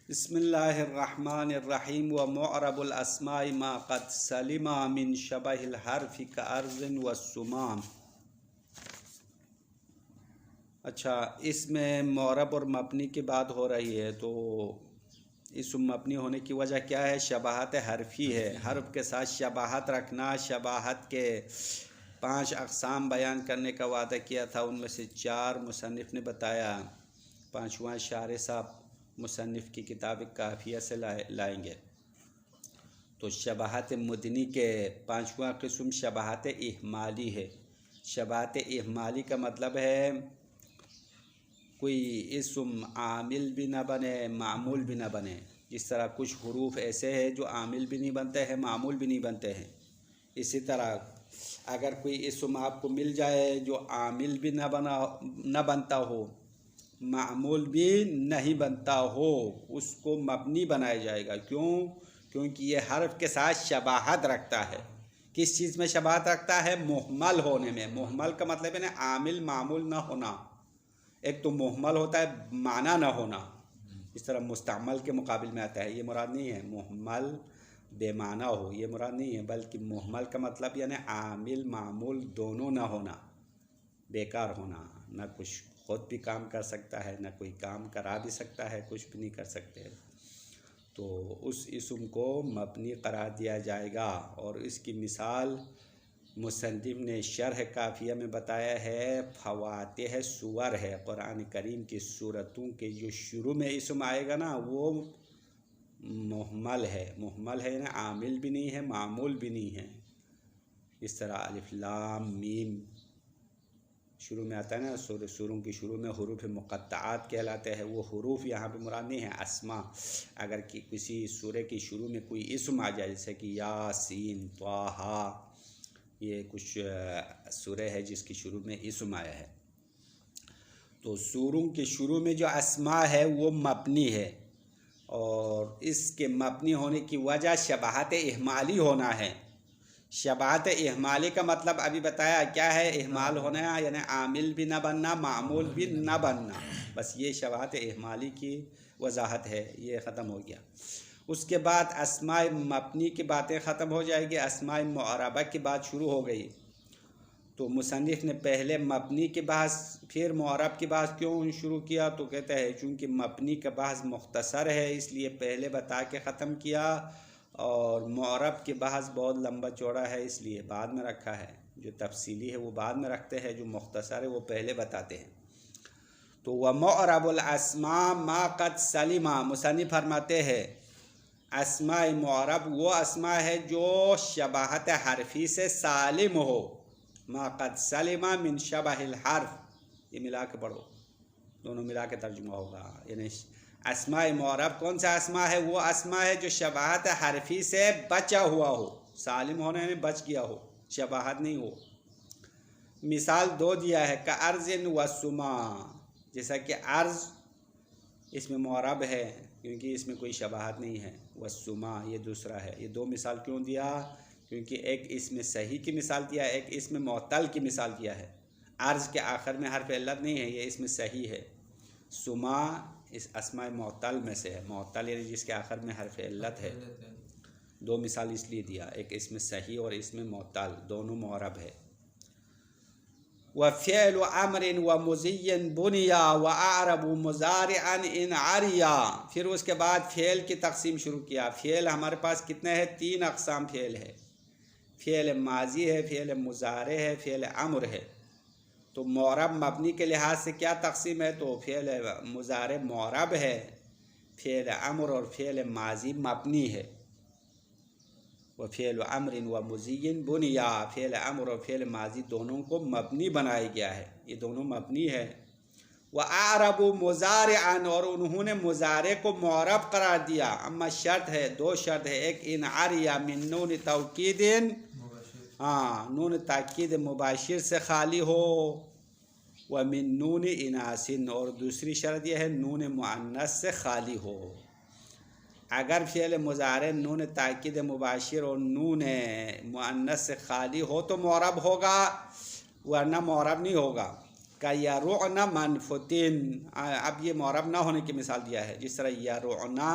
बिस्मिल्लाहिर्रहमानिर्रहीम व मुअरबुल अस्माइ मा क़द सलिमा मिन शबहिल हर्फ़ि कअर्ज़िन व सुमाम। अच्छा, इसमें मुअरब और मबनी की बात हो रही है, तो इस मबनी होने की वजह क्या है? शबाहत हरफ़ी है, हर्फ के साथ शबाहत रखना। शबाहत के 5 अक़साम बयान करने का वादा किया था, उनमें से 4 मुसन्निफ़ ने बताया। 5वां शारे साहब मुसन्निफ़ की किताब काफ़िया से लाएंगे। तो शबाहत मुदनी के 5वां किस्म शबाहत इहमाली है। शबाहत इहमाली का मतलब है कोई इस्म आमिल भी ना बने, मामूल भी ना बने। इस तरह कुछ हुरूफ ऐसे हैं जो आमिल भी नहीं बनते हैं, मामूल भी नहीं बनते हैं। इसी तरह अगर कोई इस्म आपको मिल जाए जो आमिल भी ना बनता हो, मामूल भी नहीं बनता हो, उसको मबनी बनाया जाएगा। क्यों? क्योंकि ये हर्फ के साथ शबाहत रखता है। किस चीज़ में शबाहत रखता है? मुहमल होने में। मुहमल का मतलब है ना आमिल मामूल ना होना। एक तो मुहमल होता है माना ना होना, इस तरह मुस्तअमल के मुकाबिल में आता है। ये मुराद नहीं है मुहमल बेमाना हो, ये मुराद नहीं है, बल्कि मुहमल का मतलब यानी आमिल मामूल दोनों ना होना, बेकार होना। ना कुछ खुद भी काम कर सकता है, ना कोई काम करा भी सकता है, कुछ भी नहीं कर सकते। तो उस इस्म को मबनी करार दिया जाएगा। और इसकी मिसाल मुसन्निफ़ ने शरह काफ़िया में बताया है। फवातिह सुवर है, कुरान करीम की सूरतों के जो शुरू में इस्म आएगा ना, वो मुहमल है। मुहमल है ना, आमिल भी नहीं है, मामूल भी नहीं है। इस तरह अलिफ लाम मीम शुरू में आता है ना, सूरों की शुरू में हुरूफ मुक़त्तआत कहलाते हैं। वो हुरूफ यहाँ पे मुराद नहीं है अस्मा। अगर किसी सूरे की शुरू में कोई इस्म आ जाए, जैसे कि यासीन, त्वाहा, ये कुछ सूरे है जिसकी शुरू में इस्म आया है, तो सूरों के शुरू में जो अस्मा है वो मबनी है। और इसके मबनी होने की वजह शबाहत इहमाली होना है। शबाहत इहमाली का मतलब अभी बताया क्या है? इहमाल होना यानी आमिल भी ना बनना, मामूल भी ना बनना। बस ये शबाहत इहमाली की वजाहत है। ये ख़त्म हो गया। उसके बाद अस्माए मबनी की बातें ख़त्म हो जाएगी, अस्माए मुअरबा की बात शुरू हो गई। तो मुसन्निफ़ ने पहले मबनी के बहस फिर मुअरब की बहस क्यों शुरू किया? तो कहते हैं चूँकि मबनी का बहस मुख्तसर है, इसलिए पहले बता के ख़त्म किया, और मुअरब की बहस बहुत लंबा चौड़ा है, इसलिए बाद में रखा है। जो तफसीली है वो बाद में रखते हैं, जो मुख्तसर है वो पहले बताते हैं। तो वह मुअरबुल अस्मा मा क़द सलिमा, मुसन्निफ़ फरमाते हैं अस्मा मुअरब वो अस्मा है जो शबाहत हरफी से सालिम हो। मा क़द सलिमा मिन शबहिल हर्फ, ये मिला के पढ़ो, दोनों मिला के तर्जुमा होगा। यानी अस्मा मुअरब कौन सा अस्मा है? वो अस्मा है जो शबाहत हरफी से बचा हुआ हो। सालिम होने में बच गया हो, शबाहत नहीं हो। मिसाल 2 दिया है, का अर्ज़िन व सुमा, जैसा कि अर्ज़ इसमें मुअरब है क्योंकि इसमें कोई शबाहत नहीं है, व सुमा ये दूसरा है। ये 2 मिसाल क्यों दिया? क्योंकि एक इसमें सही की मिसाल दिया, एक इसमें मुअत्तल की मिसाल दिया है। अर्ज़ के आखिर में हर्फ इल्लत नहीं है, ये इसमें सही है। सुमा इस अस्मा मुअत्तल में से है। मुअत्तल यानी जिसके आखिर में हर्फ इल्लत है। 2 मिसाल इसलिए दिया, एक इसमें सही और इसमें मुअत्तल, दोनों मुअरब है। व फ़िअल व अम्रिन व मुज़िय्यन बुनिया व अअरब मुज़ारिअन इन आरिया। फिर उसके बाद फ़िअल की तकसीम शुरू किया। फ़िअल हमारे पास कितने हैं? 3 अक़साम फ़िअल है। फ़िअल माज़ी है, फ़िअल मुज़ारे है, फ़िअल अम्र है। तो मुअरब मबनी के लिहाज से क्या तकसीम है? तो फ़िअल मुज़ारे मुअरब है, फ़िअल अम्र और फ़िअल माज़ी मबनी है। व फ़िअल अम्रिन व मुज़िय्यन बुनिया, फ़िअल अम्र और फ़िअल माज़ी दोनों को मबनी बनाया गया है, ये दोनों मबनी है। व अअरब मुज़ारिअन, और उन्होंने मुज़ारे को मुअरब करार दिया। अम्मा शर्त है, 2 शर्त है, एक इन आरिया मिन नून तौकीदिन, हाँ नून ताकीद मुबाशिर से खाली हो, व मिन नून इनासिन, और दूसरी शर्त यह है नून मुअन्नस से खाली हो। अगर फ़िअल मुज़ारे नून ताकीद मुबाशिर और नून मुअन्नस से खाली हो तो मुअरब होगा, वरना मुअरब नहीं होगा। का यरुअना मनफुतिन। अब ये मुअर्रब ना होने की मिसाल दिया है। जिस तरह यरुअना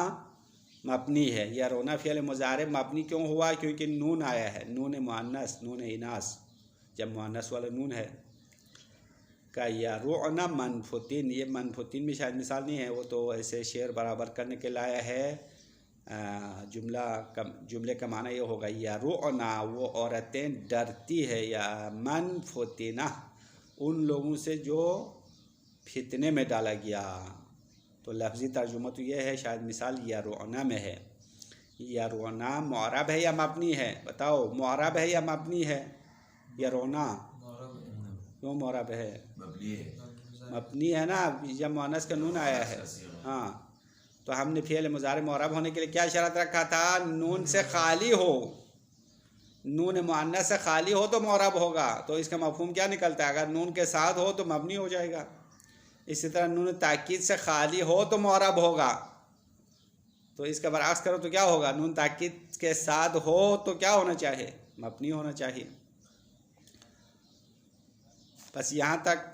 मबनी है, यरुना फ़ियल मुज़ारे मबनी क्यों हुआ? क्योंकि नून आया है, नून मुअन्नस, नून इनास, जब मुअन्नस वाला नून है। का यरुअना मनफुतिन, ये मनफुतिन भी शायद मिसाल नहीं है, वो तो ऐसे शेर बराबर करने के लाया है। जुमले का माना ये होगा यरुअना, वो औरतें डरती है, या मनफुतिना, उन लोगों से जो फितने में डाला गया। तो लफ्ज़ी तर्जुमा तो ये है, शायद मिसाल यरुअना में है। यरुअना मुअर्रब है या मबनी है? बताओ, मुअर्रब है या मबनी है? यरुअना क्यों मुअर्रब है? मबनी है ना, जब मुअन्नस का नून आया है। हाँ, तो हमने फ़ियल मुज़ारे मुअर्रब होने के लिए क्या शर्त रखा था? नून से खाली हो, नून मुअन्नस से खाली हो तो मुअर्रब होगा। तो इसका मफ़हूम क्या निकलता है? अगर नून के साथ हो तो मबनी हो जाएगा। इसी तरह नून ताकीद से खाली हो तो मुअर्रब होगा। तो इसका बरअक्स करो तो क्या होगा? नून ताकीद के साथ हो तो क्या होना चाहिए? मबनी होना चाहिए। बस यहाँ तक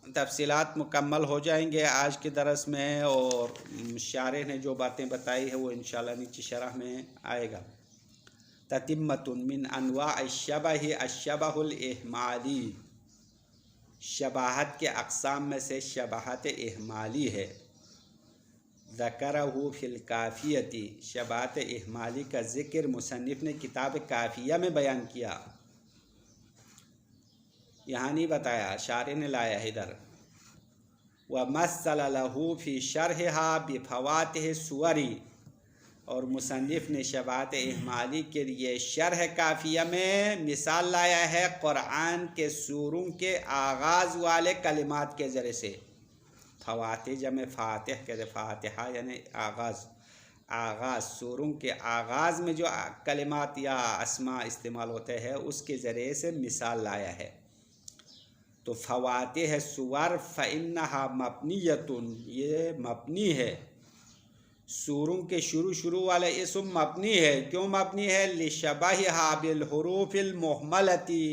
तफसीलात मुकम्मल हो जाएंगे आज के दरस में, और शारिह ने जो बातें बताई है वो इंशाअल्लाह नीचे शरह में आएगा। ततिम्मतुन मिन अनवा अश्शबह अश्शबहुल इहमाली, शबाहत के अक़साम में से शबाहत इहमाली है। ज़करहु फिल काफ़ियती, शबाहत इहमाली का ज़िक्र मुसन्निफ़ ने किताब काफ़िया में बयान किया, यहाँ नहीं बताया, शारिह ने लाया है इधर। व मस्सल लहू फ़ी शरहा बिफ़वातिह सुवरी, और मुसन्निफ़ ने शबाहत इहमाली के लिए शरह काफ़िया में मिसाल लाया है क़ुरआन के सूरों के आगाज़ वाले कलिमात के ज़रिए से। फ़वातिह जमे फ़ातिह कहते, फ़ातिहा यानी आगाज़, सूरों के आगाज़ में जो कलिमात या अस्मा इस्तेमाल होते हैं उसके ज़रिए से मिसाल लाया है। तो फ़वातिह सुवर फ़इन्नहा मबनियतुन, ये मबनी है। सूरों के शुरू वाले इसम मबनी है। क्यों मबनी है? लिशबहिहा बिल हुरूफिल मुहमलती,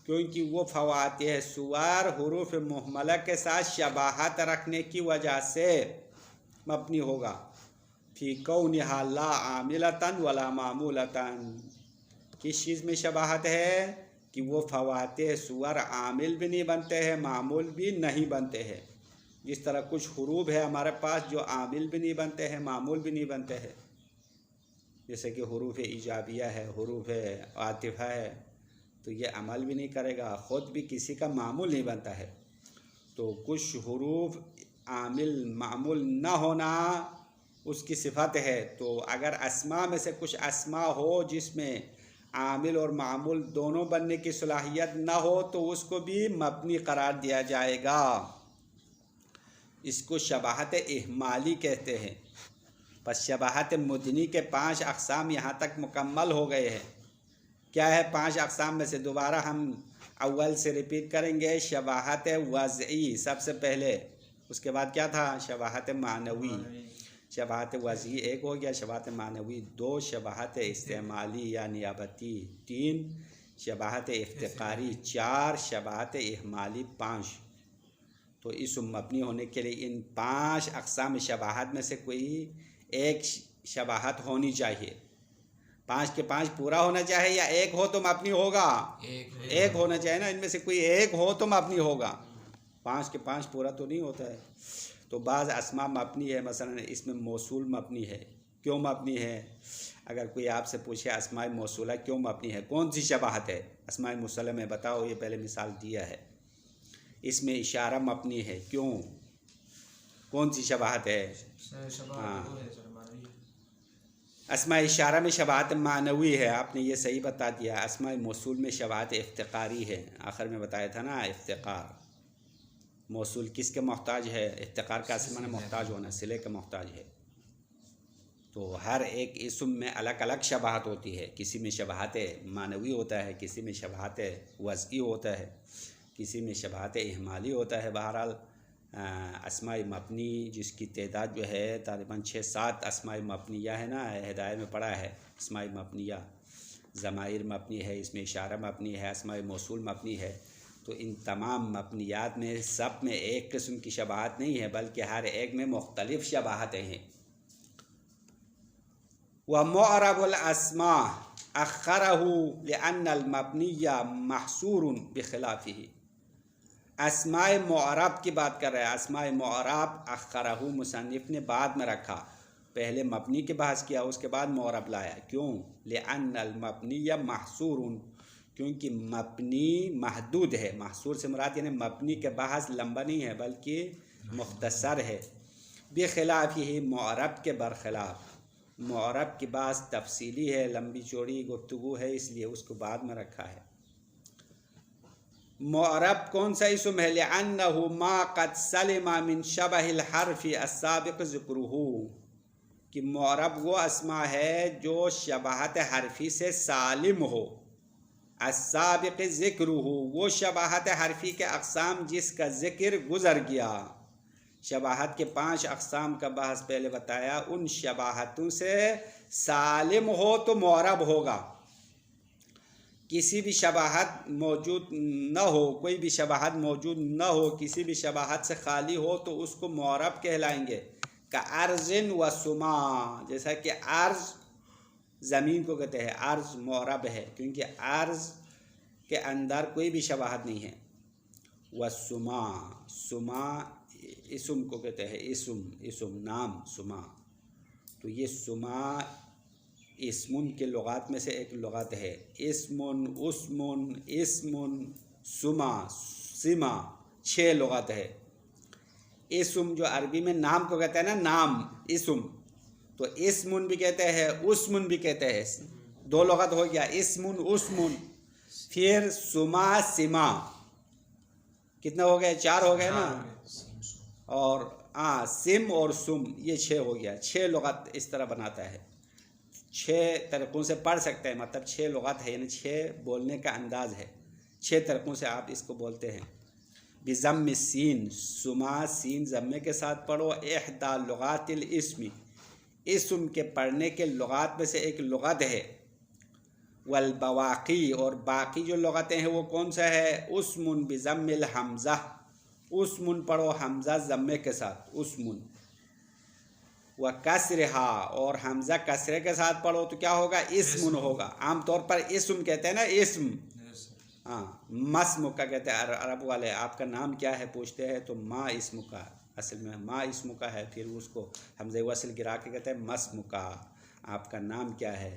क्योंकि वो फ़वातिह सुवर हुरूफ मुहमला के साथ शबाहत रखने की वजह से मबनी होगा। फ़ी कौनिहा ला आमिलतन वला मामूलतन, किस चीज़ में शबाहत है? कि वो फ़वातिह सुवर आमिल भी नहीं बनते हैं, मामूल भी नहीं बनते हैं। जिस तरह कुछ हुरूफ है हमारे पास जो आमिल भी नहीं बनते हैं, मामूल भी नहीं बनते हैं, जैसे कि हुरूफ इजाबिया है, हुरूफ आतिफ़ा है, तो ये अमल भी नहीं करेगा, ख़ुद भी किसी का मामूल नहीं बनता है। तो कुछ हुरूफ आमिल मामूल ना होना उसकी सिफत है। तो अगर अस्मा में से कुछ अस्मा हो जिसमें आमिल और मामूल दोनों बनने की सलाहियत ना हो तो उसको भी मबनी करार दिया जाएगा। इसको शबाहत इहमाली कहते हैं। बस शबाहत मुदनी के 5 अक़साम यहाँ तक मुकम्मल हो गए हैं। क्या है 5 अक़साम में से? दोबारा हम अव्वल से रिपीट करेंगे। शबाहत वज़ई सबसे पहले, उसके बाद क्या था? शबाहत मानवी। शबाहत वज़ई 1 हो गया, शबाहत मानवी 2, शबाहत इस्तेमाली या नियाबती 3, शबाहत इफ्तिकारी 4, शबाहत इहमाली 5। तो इस मबनी होने के लिए इन 5 अक़साम शबाहत में से कोई एक शबाहत होनी चाहिए। 5 के 5 पूरा होना चाहिए या एक हो तो मबनी होगा? एक होना चाहिए ना, इनमें से कोई एक हो तो मबनी होगा। 5 के 5 पूरा तो नहीं होता है। तो बाज़ अस्मा मबनी है, मसलन इसमें मौसूल मबनी है। क्यों मबनी है? अगर कोई आपसे पूछे अस्माए मौसूला क्यों मबनी है, कौन सी शबाहत है अस्माए मौसूला में, बताओ। ये पहले मिसाल दिया है। इसमें इशारा मबनी है, क्यों? कौन सी शबाहत है? हाँ, अस्मा इशारा में शबाहत मानवी है, आपने ये सही बता दिया। अस्मा मौसूल में शबाहत इफ्तिकारी है, आखिर में बताया था ना। इफ्तिकार मौसूल किसके मोहताज है? इफ्तिकार का असली माने मोहताज होना, सिले का मोहताज है। तो हर एक इसम में अलग अलग शबाहत होती है। किसी में शबाहत मानवी होता है, किसी में शबाहत वज़ई होता है, किसी में शबाहत इहमाली होता है। बहरहाल अस्माए मबनी जिसकी तादाद जो है तकरीबन 6-7 अस्माए मबनिया है ना, हिदायत में पढ़ा है। अस्माए मबनिया ज़माइर मबनी है, इसमें इशारा मबनी है, अस्माए मौसूल मबनी है। तो इन तमाम मबनियात में सब में एक किस्म की शबाहत नहीं है, बल्कि हर एक में मुख्तलिफ शबाहतें हैं। व मुअरबुल अस्मा अख़रहु लिअन्नल मबनिया महसूरुन बिखिलाफिही। अस्माए मुअरब की बात कर रहे हैं। अस्माए मुअरब अख़रहु मुसन्निफ़ ने बाद में रखा, पहले मबनी के बहस किया, उसके बाद मुअरब लाया। क्यों? लिअन्नल मबनिया महसूरुन, क्योंकि मबनी महदूद है। महसूर से मुराद यानी मबनी के बहस लंबा नहीं है बल्कि मुख्तसर है। बिखिलाफिही, मुअरब के बरखिलाफ। मुअरब की बात तफसीली है, लंबी चौड़ी गुफ्तगू है, इसलिए उसको बाद में रखा है। मुअरब कौन सा इसम है? लिअन्नहु मा क़द सलिमा मिन शबहिल हर्फ़ि अस्साबिक़ ज़िक्रुहु, कि मुअरब वो अस्मा है जो शबाहत हरफी से सालिम हो। अस्साबिक़ ज़िक्रुहु, वो शबाहत हरफी के अक़साम जिसका ज़िक्र गुज़र गया। शबाहत के 5 अक़साम का बहस पहले बताया, उन शबाहतों से सालिम हो तो मुअरब होगा। किसी भी शबाहत मौजूद न हो, कोई भी शबाहत मौजूद न हो, किसी भी शबाहत से खाली हो तो उसको मुअरब कहलाएंगे। का अर्ज़िन व सुमा, जैसा कि अर्ज़ ज़मीन को कहते हैं, अर्ज़ मुअरब है क्योंकि अर्ज़ के अंदर कोई भी शबाहत नहीं है। व सुमा, सुमा इसम को कहते हैं, इसम नाम सुमा। तो ये सुमा इस्मुन के लुगात में से एक लुगात है। इस्मुन, उस्मुन, इस्मुन, सुमा, सिमा, 6 लुगात है। इस्म जो अरबी में नाम को कहते हैं ना, नाम इस्म, तो इस्मुन भी कहते हैं, उस्मुन भी कहते हैं। 2 लुगात हो गया, इस्मुन उस्मुन। फिर सुमा सिमा, कितना हो गया? 4 हो गए ना। और सिम और सुम, ये 6 हो गया। 6 लुगात इस तरह बनाता है। 6 तरीक़ों से पढ़ सकते हैं, मतलब 6 लुगात है, यानी 6 बोलने का अंदाज़ है। 6 तरीक़ों से आप इसको बोलते हैं। बिज़म्म सीन, सुमा सीन ज़म्मे के साथ पढ़ो। इहदा लुगातिल इस्मी, इस्म के पढ़ने के लुगात में से एक लुगात है। वल बवाक़ी, और बाकी जो लुगातें हैं वो कौन सा है? उस्मुन बिज़म्मिल हमज़ा, उस्मुन पढ़ो हमज़ा ज़म्मे के साथ, उस्मुन। व कसरहा, और हमज़ा कसरे के साथ पढ़ो तो क्या होगा? इस्मुन होगा। आम तौर पर इस्म कहते हैं ना, इस्म। हाँ, मस्म का कहते हैं अरब वाले। आपका नाम क्या है पूछते हैं तो मा इस्म का, असल में मा इस्म का है, फिर उसको हमज़े वसल गिरा के कहते हैं मस्म का, आपका नाम क्या है।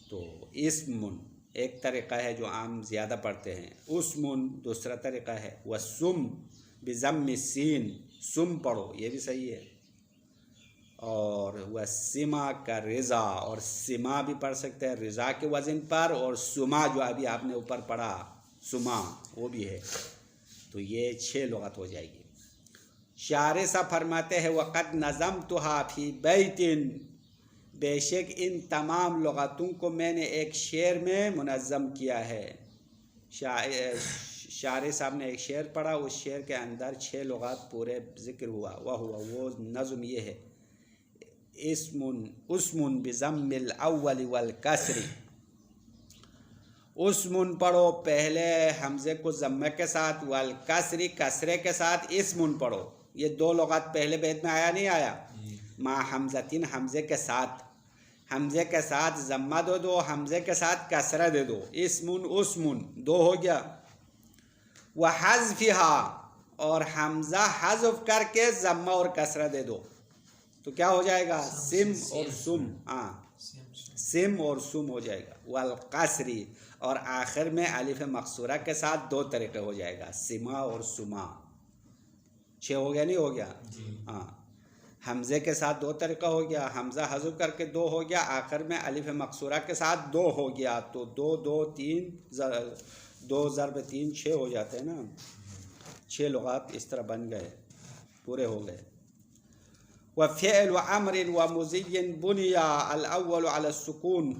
तो इस्मुन एक तरीक़ा है जो आम ज़्यादा पढ़ते हैं। उस्मुन दूसरा तरीक़ा है। व सुम बिज़म्मि सीन, सुम पढ़ो, ये भी सही है। और वह सिमा का रिज़ा, और सिमा भी पढ़ सकते हैं रिज़ा के वज़न पर, और सुमा जो अभी आपने ऊपर पढ़ा सुमा, वो भी है। तो ये 6 लुगात हो जाएगी। शारे सा फरमाते हैं, वक़द नज़म्तुहा फ़ी बैतिन, बेशक इन तमाम लुगातों को मैंने एक शेर में मुनज़्ज़म किया है। शारे साहब ने एक शेर पढ़ा, उस शेर के अंदर 6 लुगात पूरे ज़िक्र हुआ। वो नज़्म ये है, इस्मुन उस्मुन बिज़म्मिल अव्वल वल कसरी। उस्मुन पढ़ो पहले हमज़े को ज़म्मे के साथ, वल कसरी कसरे के साथ इस्मुन पढ़ो। ये 2 लुगात पहले बैत में आया नहीं आया? मा हमज़तिन, हमज़े के साथ, हमज़े के साथ ज़म्मा दे दो, हमज़े के साथ कसरा दे दो। इस्मुन उस्मुन 2 हो गया। व हज़्फ़िहा, और हमज़ा हज़्फ़ करके ज़म्मा और कसरा दे दो तो क्या हो जाएगा? सिम और सुम। सिम और सुम हो जाएगा। वल कसरी, और आखिर में अलिफ मकसूरा के साथ 2 तरीक़े हो जाएगा, सिमा और सुमा। 6 हो गया नहीं हो गया? हाँ, हमज़े के साथ 2 तरीक़ा हो गया, हमज़ा हज़्फ़ करके 2 हो गया, आखिर में अलिफ मकसूरा के साथ 2 हो गया। तो 2 2 3 2 ज़रब 3 6 हो जाते हैं ना। 6 लुगात इस तरह बन गए, पूरे हो गए। व फ़िअल व अम्र व मुज़य्यन बुनिया अल अव्वल अला सुकून,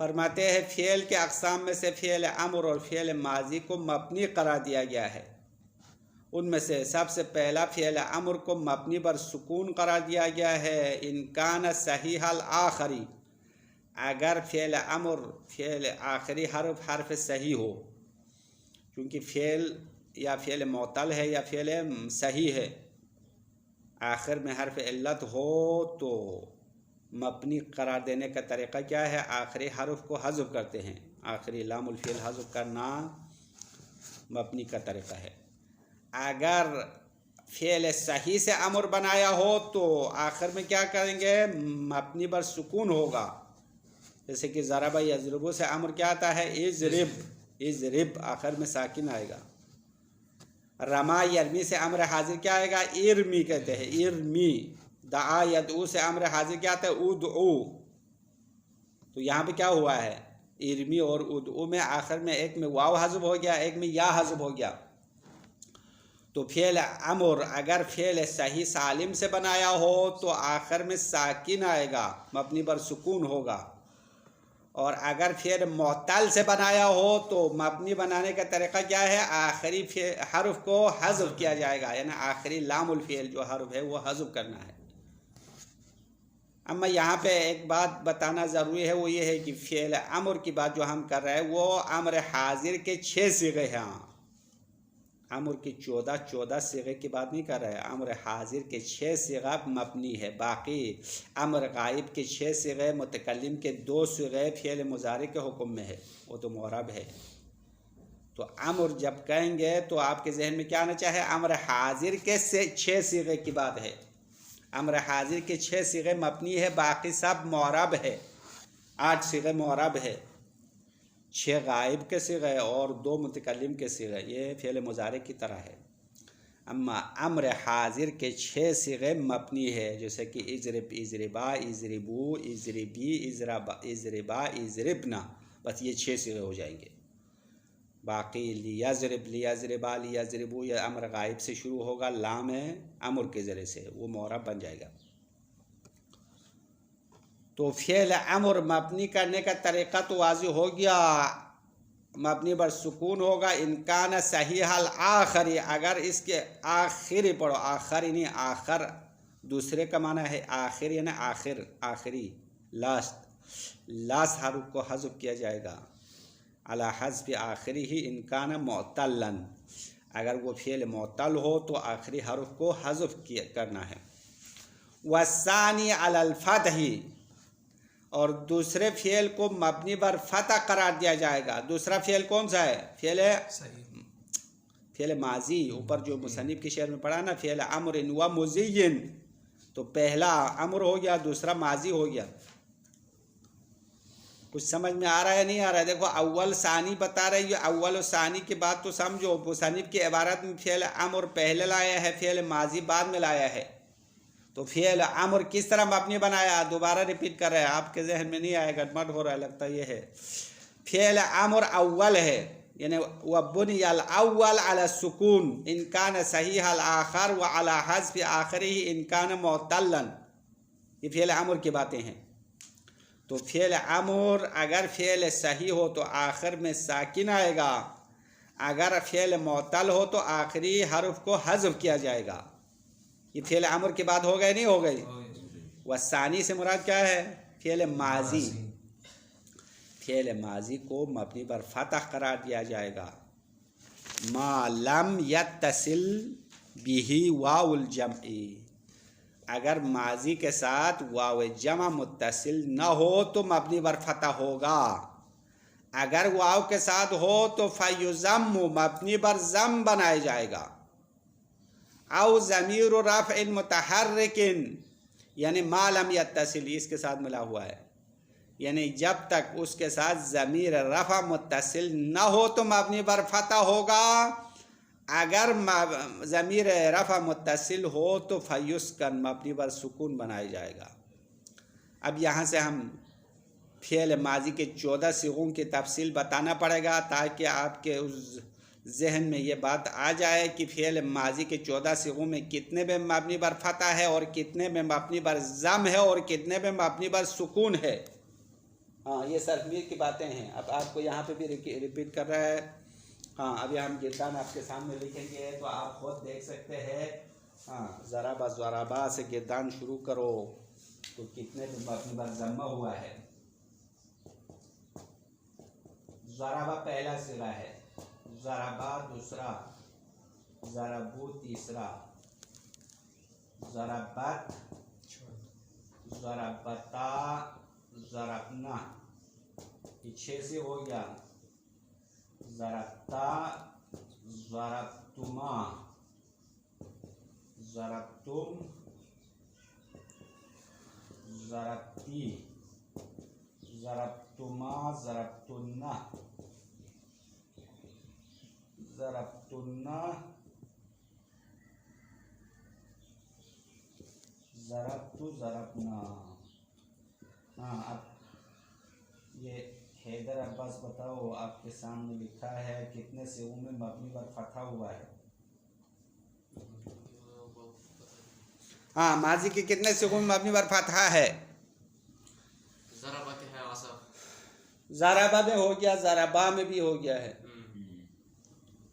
फरमाते हैं फ़िअल के अक़साम में से फ़िअल अम्र और फ़िअल माज़ी को मबनी करार दिया गया है। उनमें से सबसे पहला फ़िअल अम्र को मबनी पर सुकून करार दिया गया है। इनकान सहीहल आखरी, अगर फ़िअल अम्र फ़िअल आखिरी हर्फ सही हो, क्योंकि फ़ेल या फ़ेल मुअत्तल है या फ़ेल सही है, आखिर में हर्फ इल्लत हो तो मबनी करार देने का तरीक़ा क्या है? आखिरी हर्फ को हज़्फ़ करते हैं। आखिरी लामुल फ़ेल हज़्फ़ करना मबनी का तरीक़ा है। अगर फ़ेल सही से अमर बनाया हो तो आखिर में क्या करेंगे? मबनी पर सुकून होगा। जैसे कि ज़रबा यज़रिबु से अमर क्या आता है? इज़रिब, इज़रिब आखिर में साकिन आएगा। रमा यरमी से अमर हाजिर क्या आएगा? इरमी कहते हैं, इरमी। दआ यदऊ से अमर हाजिर क्या आता है? उदऊ। तो यहाँ पे क्या हुआ है? इरमी और उदऊ में आखिर में एक में वाव हज़्फ़ हो गया, एक में या हज़्फ़ हो गया। तो फ़ेल अमर अगर फ़ेल सही सालिम से बनाया हो तो आखिर में साकिन आएगा, मबनी पर सुकून होगा। और अगर फ़ेल मुअत्तल से बनाया हो तो मबनी बनाने का तरीक़ा क्या है? आखिरी हर्फ को हज़्फ़ किया जाएगा, यानी आखिरी लामुल फ़ेल जो हर्फ है वो हज़्फ़ करना है। अम्मा यहाँ पे एक बात बताना ज़रूरी है, वो ये है कि फ़ेल अमर की बात जो हम कर रहे हैं वो अमर हाजिर के 6 सिगे हैं। अमर की 14 सिगे की बात नहीं कर रहे हैं, अमर हाजिर के 6 सिगा मबनी है। बाकी अमर गायब के 6 सिगे, मुतकल्लिम के 2 सिगे फ़ेल मुज़ारी के हुक्म में है, वो तो मुअरब है। तो अमर जब कहेंगे तो आपके जहन में क्या आना चाहिए? अमर हाजिर के 6 सिगे की बात है। अमर हाजिर के 6 सिगे मबनी है, बाकी सब मुअरब है। 8 सिगे मुअरब है, 6 गायब के सिगे और 2 मुतकल्लिम के सिगे, ये फ़ेल मुज़ारी की तरह है। अम्मा अमर हाजिर के 6 सिगे मबनी है, जैसे कि इज़रिब, इज़रिबा, इज़रिबू, इज़रिबी, इज़रबा, इज़रिबा, इज़रिबना, बस ये 6 सिगे हो जाएंगे। बाकी लियज़रिब, लियज़रिबा, लियज़रिबू ये अमर गायब से शुरू होगा, लाम है अमर के ज़रिए से, वो मुअरब बन जाएगा। तो फ़ेल अमर मबनी करने का तरीक़ा तो वाज़िह हो गया, मबनी पर सुकून होगा। इनकान सही हल आखिरी, अगर इसके आखिरी पढ़ो, आखिरी नहीं आखिर, दूसरे का माना है आखिर, यानी आखिर, आखिरी, लास्ट हर्फ को हज़्फ़ किया जाएगा। अला हज़्फ़ आखिरी ही इनकान मुअत्तलन, अगर वो फ़ेल मुअत्तल हो तो आखिरी हर्फ को हज़्फ़ करना है। वसानी अलल फ़तही, और दूसरे फ़ेल को मबनी पर फ़तह करार दिया जाएगा। दूसरा फ़ेल कौन सा है? फ़ेल माजी, ऊपर जो मुसन्निफ़ के शेर में पढ़ा ना, फ़ेल अम्रिन व मुज़य्यिन, तो पहला अम्र हो गया, दूसरा माजी हो गया। कुछ समझ में आ रहा है नहीं आ रहा है? देखो अव्वल सानी बता रही है, अव्वल और सानी की बात तो समझो। मुसन्निफ़ की इबारत में फ़ेल अम्र पहले लाया है, फ़ेल माजी बाद में लाया है। तो फ़ेल अम्र किस तरह मबनी बनाया? दोबारा रिपीट कर रहे हैं, आपके जहन में नहीं आया, गड़बड़ हो रहा है लगता ये है। फ़ेल अम्र अव्वल है, यानी व बुनियल अव्वल अला सुकून इनकान सही हल आखिर व अला हज़्फ़ आखिरी इनकान मुअत्तलन, ये फ़ेल अम्र की बातें हैं। तो फ़ेल अम्र अगर फ़ेल सही हो तो आखिर में साकिन आएगा, अगर फ़ेल मुअत्तल हो तो आखिरी हर्फ को हज़्फ़ किया जाएगा। ये फ़ेल अम्र की बात हो गई नहीं हो गई? वसानी से मुराद क्या है? फ़ेल माजी। फ़ेल माजी को मबनी पर फ़तह करार दिया जाएगा। मा लम यत्तसिल बिही वाउल जमई, अगर माजी के साथ वाव जमा मुत्तसिल न हो तो मबनी पर फ़तह होगा। अगर वाव के साथ हो तो फ़युज़म्मु, मबनी पर ज़म बनाया जाएगा। औ ज़मीर रफ़्इन मुतहर्रिकिन, यानी मा लम यत्तसिल इसके साथ मिला हुआ है, यानी जब तक उसके साथ ज़मीर रफ़ा मुत्तसिल न हो तो मबनी पर फ़तह होगा। अगर ज़मीर रफ़ा मुत्तसिल हो तो फ़युस्कन, मबनी पर सुकून बनाया जाएगा। अब यहाँ से हम फ़ेल माजी के 14 सिगों की तफसील बताना पड़ेगा, ताकि आपके उस जहन में ये बात आ जाए कि फ़ेल माजी के 14 सिगों में कितने में मबनी पर फ़तह है और कितने में मबनी पर ज़म है और कितने में मबनी पर सुकून है। हाँ, ये सरमीर की बातें हैं। अब आपको यहाँ पे भी रिपीट कर रहा है। हाँ, अभी हम गिरदान आपके सामने लिखेंगे तो आप खुद देख सकते हैं। हाँ, ज़राबा से गिरदान शुरू करो तो कितने में मबनी पर ज़म्मा हुआ है। ज़राबा पहला सिगा है, ज़रबा दूसरा, ज़रबू तीसरा, ज़रबत, ज़रबता, ज़रबना, ये 6 से हो गया। ज़रबता, ज़रबतुमा, ज़रबतुम, ज़रबती, ज़रबतुमा, ज़रबतुन्ना, ज़रबतुन्ना, ज़रबतु, ज़रबना। हाँ, अब ये हैदर अब्बास बताओ, आपके सामने लिखा है कितने से में मबनी पर फतहा हुआ है? हाँ, माजी के कितने से में मबनी पर फतहा है? ज़रबा में हो गया, ज़रबा में भी हो गया है,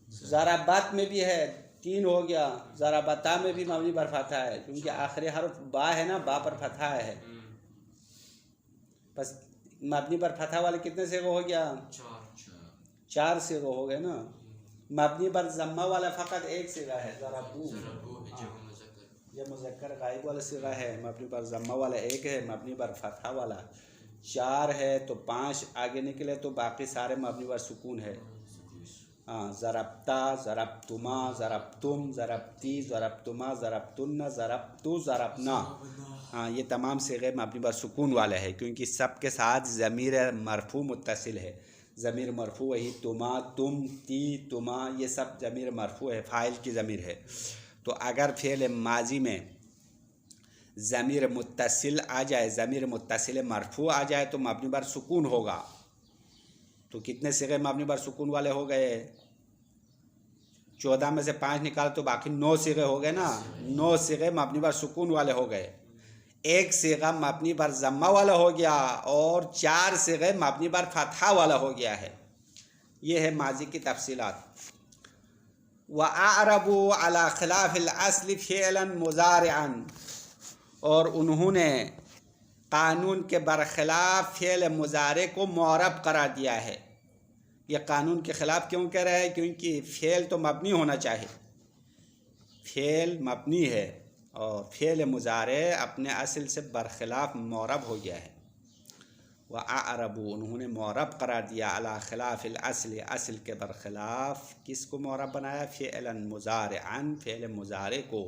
ज़रबत में भी है, 3 हो गया। ज़रबता में भी मबनी पर फतहा है क्योंकि आखिरी हर्फ बा है ना, बा पर फतहा है। बस मबनी पर फतहा वाले कितने से हो गया? 4 से हो गए ना। मबनी पर ज़म्मा वाला फ़कत 1 सिगा है, ज़रबू। ये मुज़क्कर गायब वाला सिगा है। मबनी पर ज़म्मा वाला 1 है, मबनी पर फतहा वाला 4 है, तो 5 आगे निकले तो बाकी सारे मबनी पर सुकून है। हाँ, ज़रबता, ज़रबतुमा, ज़रबतुम, ज़रबती, ज़रबतुमा, ज़रबतुन्ना, ज़रबतु, ज़रबना। हाँ, ये तमाम सिगे मबनी पर सुकून वाले हैं क्योंकि सब के साथ ज़मीर मरफू मुत्तसिल है। ज़मीर मरफू वही तुमा, तुम, ती, तुमा, ये सब ज़मीर मरफू है, फ़ाइल की ज़मीर है। तो अगर फ़ेल माजी में ज़मीर मुत्तसिल आ जाए, ज़मीर मुत्तसिल मरफू आ जाए तो मबनी पर सुकून होगा। तो कितने सिगे मबनी पर सुकून वाले हो गए? 14 में से 5 निकाल तो बाकी 9 सिगे हो गए ना। 9 सिगे मबनी पर सुकून वाले हो गए। 1 सिगा मबनी पर ज़म्मा वाला हो गया और 4 सिगे मबनी पर फतहा वाला हो गया है। ये है माजी की तफसीलात। व अरबू अला खिलाफिल अस्ल फ़िअलन मुज़ारिअन, और उन्होंने कानून के बरखिलाफ फ़ेल मुज़ारे को मुअरब करार दिया है। ये कानून के ख़िलाफ़ क्यों कह रहे हैं? क्योंकि फ़ेल तो मबनी होना चाहिए, फ़ेल मबनी है और फ़ेल मुज़ारे अपने असल से बरखिलाफ मुअरब हो गया है। व अरबू, उन्होंने मुअरब करार दिया अला खिलाफिल अस्ल, असल के बरखिलाफ किसको मुअरब बनाया? फ़िअलन मुज़ारिअन, फ़ेल मुज़ारे को।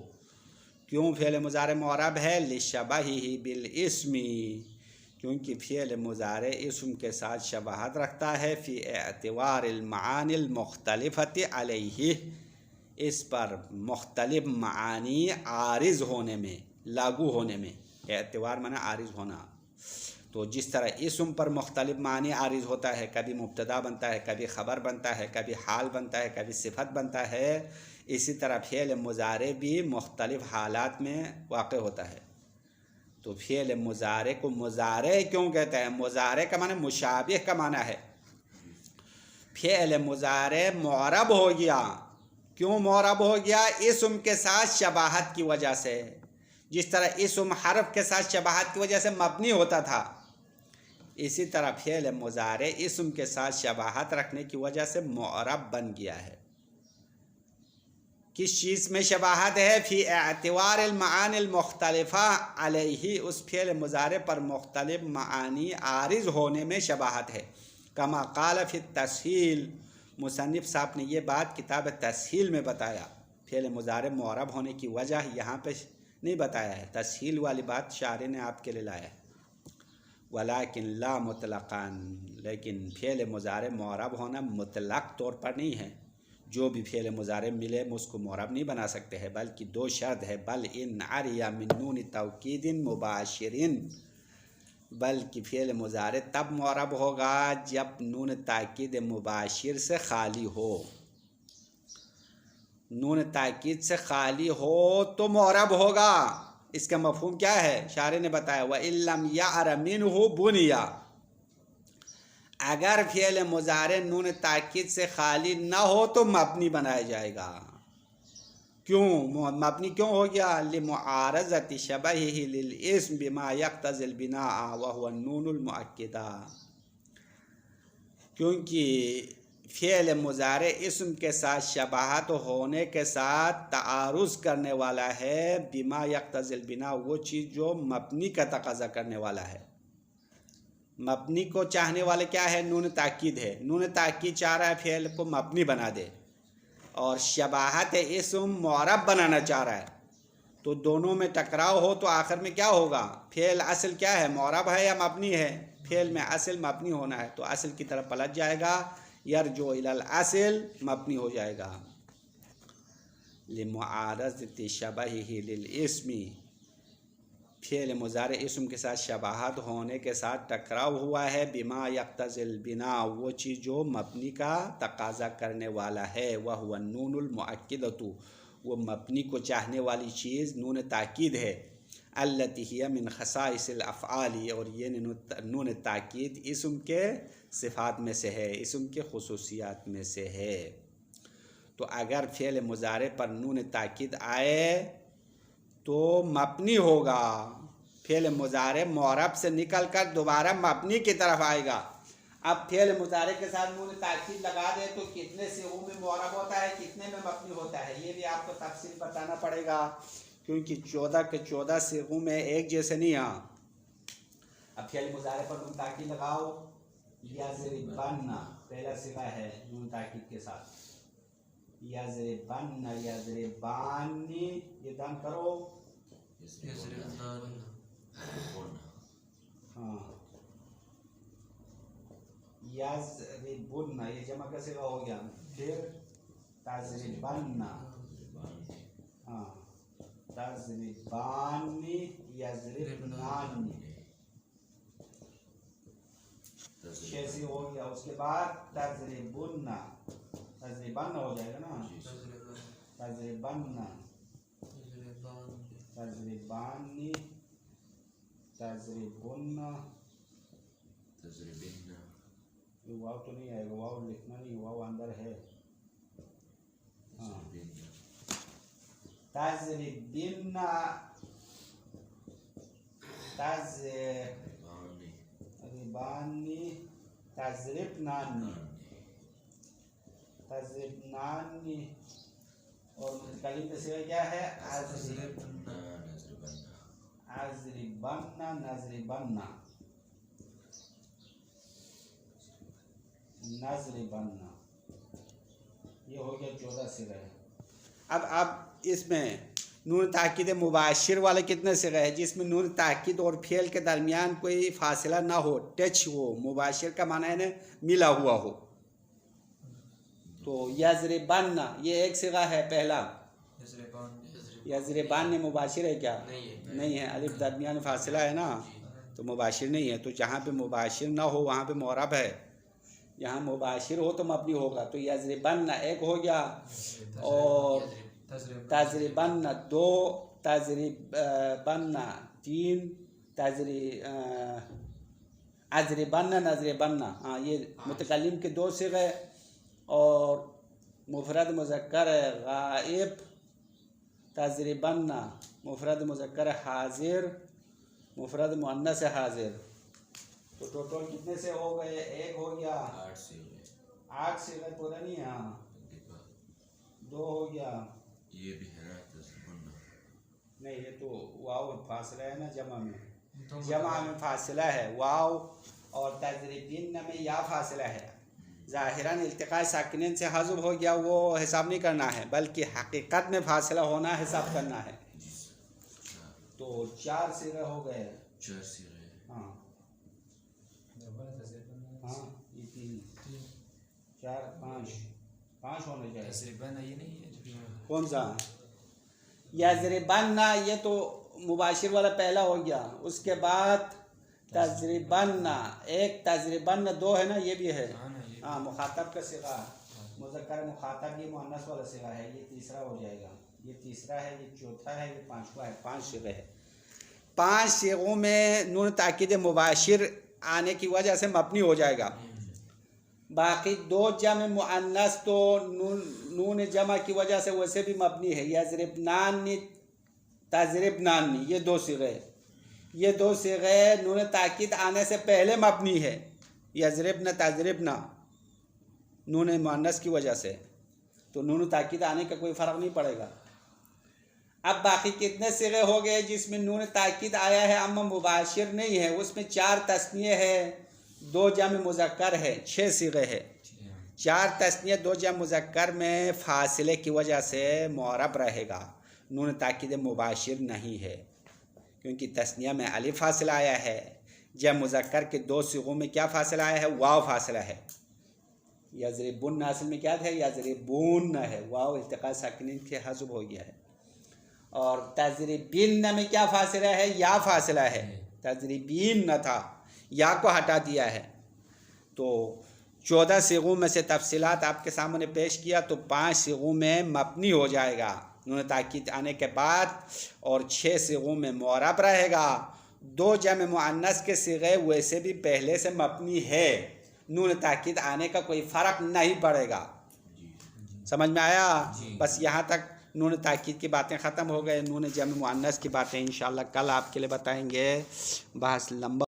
क्यों फ़ेल मुज़ारे मुअरब है? लिशबहिही बिल इस्मी, क्योंकि फ़ेल मुज़ारे इस्म के साथ शबाहत रखता है। फ़ी एअतिवारिल मानिल मुख्तलिफ़ति अलैहि, इस पर मुख्तलिफ मानी आरिज़ होने में, लागू होने में। एअतिवार माना आरिज़ होना। तो जिस तरह इस्म पर मुख्तलिफ मानी आरिज़ होता है, कभी मुब्तदा बनता है, कभी ख़बर बनता है, कभी हाल बनता है, कभी सिफत बनता है, इसी तरह फ़ेल मुज़ारे भी मुख्तलिफ हालात में वाक़ होता है। तो फ़ेल मुज़ारे को मुज़ारे क्यों कहते हैं? मुज़ारे का माने मुशाबिह का माना है। फ़ेल मुज़ारे मुअरब हो गया। क्यों मुअरब हो गया? इस्म के साथ शबाहत की वजह से। जिस तरह इस्म हर्फ के साथ शबाहत की वजह से मबनी होता था, इसी तरह फ़ेल मुज़ारे इस्म के साथ शबाहत रखने की वजह से मुअरब बन गया है। किस चीज़ में शबाहत है? फ़ी एअतिवारिल मानिल मुख्तलिफ़ा अलैहि, उस फ़ेल मुज़ारे पर मुख्तलिफ मानी आरिज़ होने में शबाहत है। कमा क़ाल फ़ी तस्हील, मुसन्निफ़ साहब ने ये बात किताब तस्हील में बताया। फ़ेल मुज़ारे मुअरब होने की वजह यहाँ पे नहीं बताया है, तस्हील वाली बात शायर ने आपके लिए लाया है। वलाकिन ला मुतलक़न, लेकिन फ़ेल मुज़ारे मुअरब होना मुतलक़ तौर पर नहीं है। जो भी फ़ेल मुज़ारे मिले उसको मुअरब नहीं बना सकते हैं, बल्कि 2 शर्त है। बल इन आरिया मिन नून तौकीदिन मुबाशिरिन, बल्कि फ़ेल मुज़ारे तब मुअरब होगा जब नून ताकीद मुबाशिर से खाली हो। नून ताकीद से खाली हो तो मुअरब होगा। इसका मफ़हूम क्या है? शायर ने बताया, व इल्लम यार मिनहु बुनिया, अगर फ़ेल मुज़ारे नून ताकीद से खाली ना हो तो मबनी बनाया जाएगा। क्यों मबनी क्यों हो गया? लिमुआरज़ति शबहिही लिल इस्म बिमा यक़्तज़िल बिनाअ व हुवा नूनुल मुअक्किदा, क्योंकि फ़िल मुज़ारे इस्म के साथ शबाहत होने के साथ तारुज़ करने वाला है बिमा यक्तज़िल बिना, वो चीज़ जो मबनी का तकाज़ा करने वाला है। मबनी को चाहने वाले क्या है? नून ताकीद है। नून ताकीद चाह रहा है फ़िल को मबनी बना दे, और शबाहत इस्म मुअरब बनाना चाह रहा है। तो दोनों में टकराव हो तो आखिर में क्या होगा? फ़िल असल क्या है? मुअरब है या मबनी है? फ़िल में असल मबनी होना है, तो असल की तरफ पलट जाएगा, यरजो इलल असल मबनी हो जाएगा। लिमुआरज़ति शबहिही लिल इस्मी, फ़िल मुज़ारे इस्म के साथ शबाहत होने के साथ टकराव हुआ है बिमा यक्तज़िल बिना, वो चीज़ जो मबनी का तकाज़ा करने वाला है। वह हुवा नूनुल मुअक्किदतु, वो मबनी को चाहने वाली चीज़ नून ताकीद है। अल्लती हिया मिन खसाइसिल अफ़आली, और ये नून ताकीद इस्म के सिफ़ात में से है, इस्म के खुसूसियात में से है। तो अगर फ़िल मुज़ारे पर नून ताकीद आए तो मबनी होगा। फ़िल मुज़ारे मुअरब से निकल कर दोबारा मबनी की तरफ आएगा। अब फ़िल मुज़ारे के साथ नून ताकीद लगा दे तो कितने सिगों में मुअरब होता है, कितने में मबनी होता है, ये भी आपको तफसील बताना पड़ेगा, क्योंकि 14 के 14 सिगों में एक जैसे नहीं। हाँ, अब फ़िल मुज़ारे पर नून ताकीद लगाओ, यज़रिबन्ना पहला सिगा है नून ताकीद के साथ, यज़रिबन्ना यज़रिबानी, ये दान करो, हाँ, यज़रिबुन्ना, ये जमा का सिगा हो गया। फिर तज़रिबन्ना, हाँ, तज़रिबानी यज़रिबनानी, 6 से हो गया। उसके बाद तज़रिबुन्ना, तज़रिबन्ना हो जाएगा ना, तज़रिबन्ना, तज़रिबानी, तज़रिबुन्ना, ये वाव तो नहीं आएगा, वाव लिखना नहीं, वाव अंदर है। हाँ, तज़रिबिन्ना, तज़रिबानी, तज़रिबनानी, तज़रिबनानी, और मुतकल्लिम में से क्या है? अज़रिबन्ना नज़रिबन्ना, नज़रिबन्ना, ये हो गया 14 सिगा है। अब इसमें नून ताकीद मुबाशिर वाले कितने सिगा है? जिसमें नून ताकीद और फ़िल के दरमियान कोई फासिला ना हो, टच हो, मुबाशिर का माना है ना मिला हुआ हो। तो यज़रिबन्ना ये एक सिगा है पहला, यज़रिबान में मुबाशिर है क्या? नहीं है, अलिफ दरमियान फासिला है ना, तो मुबाशिर नहीं है। तो जहाँ पे मुबाशिर ना हो वहाँ पे मुअरब है, यहाँ मुबाशिर हो तो मबनी होगा। तो यज़रिबन्ना एक हो गया, और तज़रिबन्ना 2, तज़रिबन्ना 3, अज़रिबन्ना नज़रिबन्ना, हाँ, ये मुतकल्लिम के 2 सिगे, और मुफरद मुज़क्कर गाइब, तज़रिबन्ना मुफरद मुज़क्कर हाजिर, मुफरद मुअन्नस हाजिर। तो टोटल कितने से हो गए? एक हो गया, 8 से गए पूरा नहीं है। हाँ, 2 हो गया, ये भी है तज़रिबन्ना, नहीं ये तो वाव फासला है ना, जमा में फासला है वाव, और तज़रिबिन्ना में या फासला है। ज़ाहिरन इल्तिक़ाए साकिनैन से हज़्फ़ हो गया, वो हिसाब नहीं करना है, बल्कि हकीकत में फासला होना हिसाब करना है। तो 4 सिगे हो गए, 4 सिगे, हाँ हाँ, ये 3 4 5 होने चाहिए। कौन सा? यज़रिबन्ना, ये तो मुबाशिर वाला पहला हो गया। उसके बाद तज़रिबन्ना, एक तज़रिबन्ना 2 है ना, ये भी है। हाँ, मुखातब का सिगा, मुज़क्कर मुखातब, ये मुअन्नस वाला सिगा है, ये तीसरा हो जाएगा। ये तीसरा है, ये चौथा है, ये 5वां है। 5 सिगे है। 5 सिगों में नून ताकीद मुबाशिर आने की वजह से मबनी हो जाएगा। बाकी 2 जमा मुअन्नस तो नून जमा की वजह से वैसे भी मबनी है। यज़रिबनानी, तज़रिबनानी, ये 2 सिगे, ये 2 सिगे नून ताकीद आने से पहले मबनी है। यज़रिबना तज़रिबना, नून मुअन्नस की वजह से, तो नून ताकीद आने का कोई फ़र्क नहीं पड़ेगा। अब बाकी कितने सिगे हो गए जिसमें नून ताकीद आया है अम्मा मुबाशिर नहीं है, उसमें 4 तस्निये है, 2 जम मुज़क्कर है, 6 सिगे है। 4 तस्निये 2 जम मुज़क्कर में फ़ासिले की वजह से मुअरब रहेगा, नून ताकीद मुबाशिर नहीं है, क्योंकि तस्निया में अलिफ फासिला आया है। जम मुज़क्कर के 2 सिगों में क्या फासिला आया है? वाव फासिला है। यज़रिबुन असल में क्या था? यज़रिबुन है, वाव इल्तिक़ा साकिनीन के हज़्फ हो गया है। और तज़रिबिन में क्या फासिला है? या फासिला है, तज़रिबिन न था, या को हटा दिया है। तो 14 सिगों में से तफसीलात आपके सामने पेश किया, तो 5 सिगों में मबनी हो जाएगा नून ताकीद आने के बाद, और 6 सिगों में मुअरब रहेगा। 2 जम मुअन्नस के सिगे वैसे भी पहले से मबनी है, नून ताकीद आने का कोई फ़र्क नहीं पड़ेगा। समझ में आया? बस यहाँ तक नून ताकीद की बातें ख़त्म हो गए। नून जम मुअन्नस की बातें इंशाअल्लाह कल आपके लिए बताएंगे। बहस लंबा